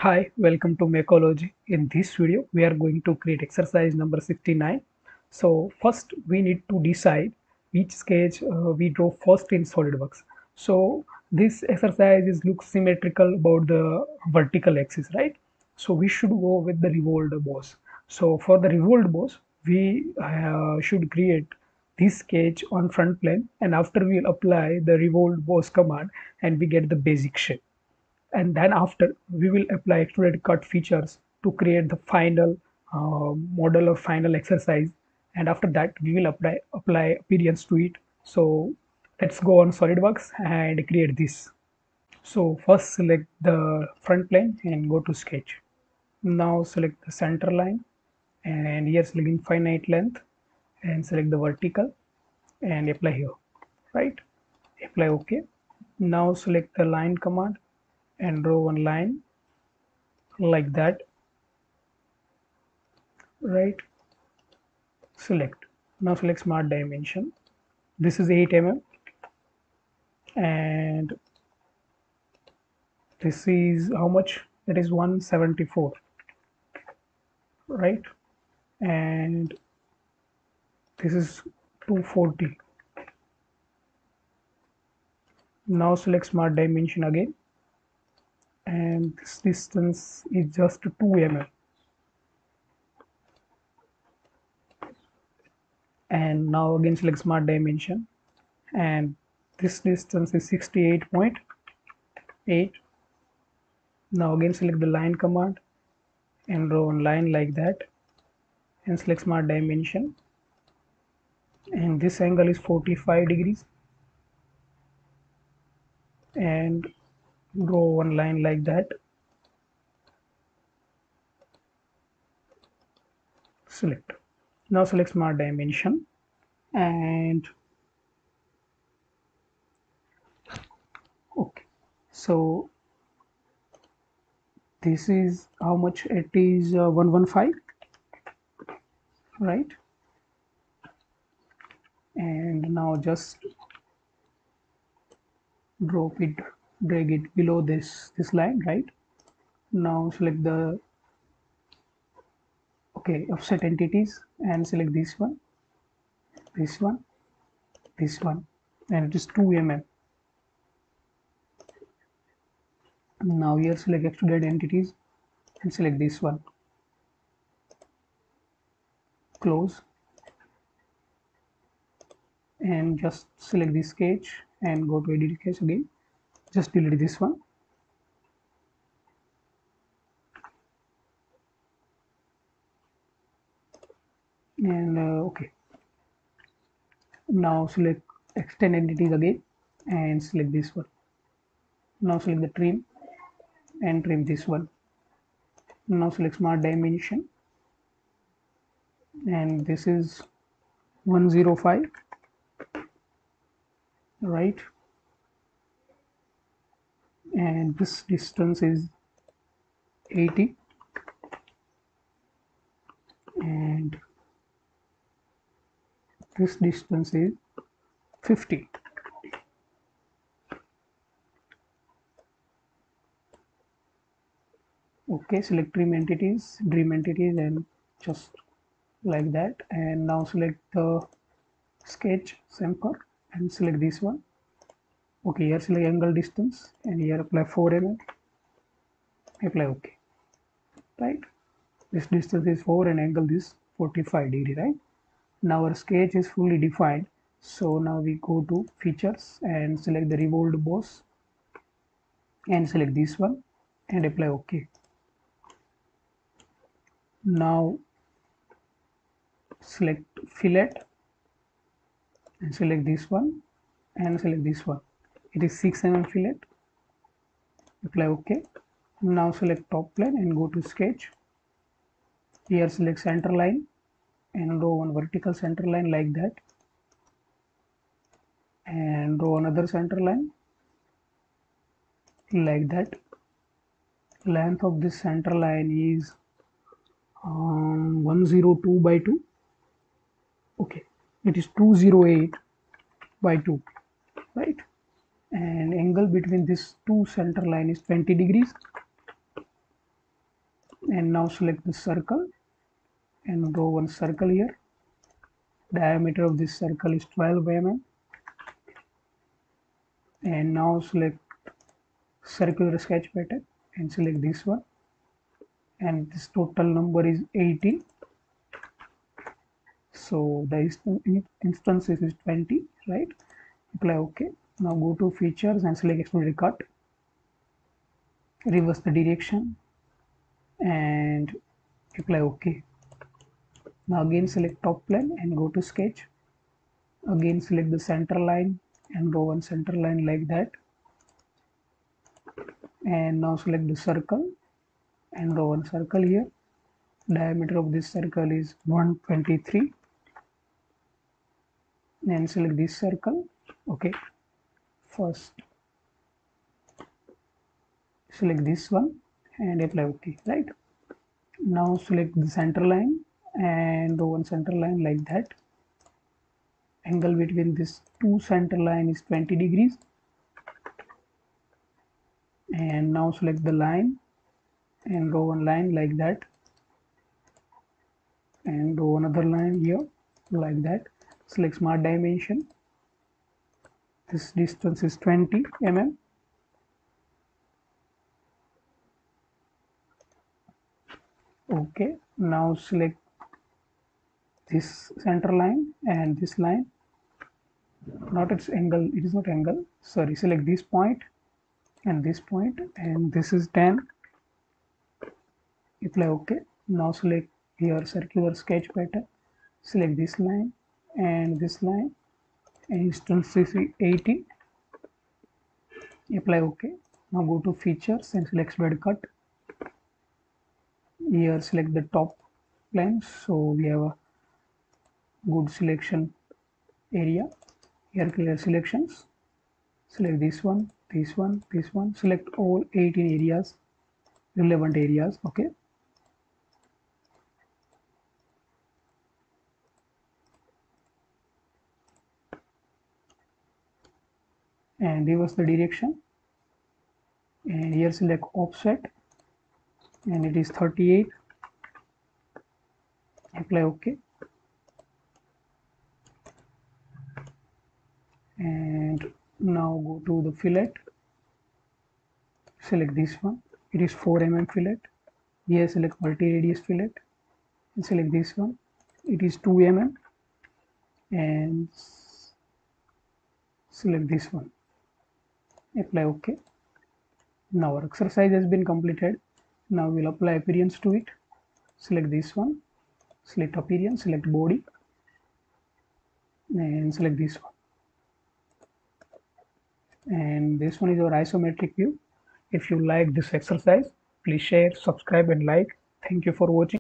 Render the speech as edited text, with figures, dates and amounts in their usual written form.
Hi, welcome to Macology. In this video, we are going to create exercise number 69. So first, we need to decide which sketch we draw first in SolidWorks. So this exercise is looks symmetrical about the vertical axis, right? So we should go with the revolved boss. So for the revolved boss, we should create this sketch on front plane, and after we'll apply the revolved boss command, and we get the basic shape, and then after we will apply extruded cut features to create the final model or final exercise, and after that we will apply appearance to it. So let's go on SolidWorks and create this. So first select the front plane and go to sketch. Now select the center line, and here select infinite length and select the vertical and apply here, right? Apply OK. Now select the line command and draw one line like that, right? Select. Now select smart dimension. This is 8 mm, and this is how much? That is 174, right? And this is 240. Now select smart dimension again, and this distance is just 2 mm. And now again select smart dimension, and this distance is 68.8. Now again select the line command and draw one line like that, and select smart dimension, and this angle is 45 degrees, and draw one line like that. Select. Now select smart dimension, and okay, so this is how much? It is 115, right? And now just drop it, drag it below this line, right? Now select the okay offset entities and select this one, this one, this one, and it is 2 mm. Now here select extruded entities and select this one, close, and just select this sketch and go to edit sketch again. Just delete this one, and okay. Now select extend entities again and select this one. Now select the trim and trim this one. Now select smart dimension, and this is 105, right? And this distance is 80, and this distance is 50. Okay, select trim entities, dream entities, and just like that. And now select the sketch chamfer and select this one. Okay, here select angle distance, and here apply 4 mm. Apply OK, right? This distance is 4 and angle is 45 degree, right? Now our sketch is fully defined. So now we go to features and select the revolved boss and select this one and apply OK. Now select fillet and select this one and select this one. It is 6 mm fillet. Apply OK. Now select top plane and go to sketch. Here select center line and draw one vertical center line like that, and draw another center line like that. Length of this center line is 102 by 2. Okay, it is 208 by 2, right? And angle between these two center line is 20 degrees. and now select the circle and draw one circle here. Diameter of this circle is 12 mm, and now select circular sketch pattern and select this one, and this total number is 18. So the instances is 20, right? Apply OK. Now go to features and select exploded cut, reverse the direction and apply OK. Now again select top plane and go to sketch. Again select the center line and draw one center line like that, and now select the circle and draw one circle here. Diameter of this circle is 123, and select this circle. Okay, first select this one and apply OK, right? Now select the center line and draw one center line like that. Angle between this two center line is 20 degrees, and now select the line and draw one line like that, and draw another line here like that. Select smart dimension, this distance is 20 mm. Okay, now select this center line and this line, not its angle, it is not angle, sorry. Select this point and this point, and this is 10. Apply OK. Now select here circular sketch pattern, select this line and this line, and distance is 80. Apply OK. Now go to features and select exploded cut. Here select the top plane, so we have a good selection area. Here clear selections, select this one, this one, this one, select all 18 areas, relevant areas. Okay, and reverse the direction, and here select offset and it is 38. Apply OK, and now go to the fillet, select this one, it is 4 mm fillet. Here select multi-radius fillet and select this one, it is 2 mm, and select this one. Apply OK. Now our exercise has been completed. Now we'll apply appearance to it. Select this one, select appearance, select body, and select this one. And this one is our isometric view. If you like this exercise, please share, subscribe and like. Thank you for watching.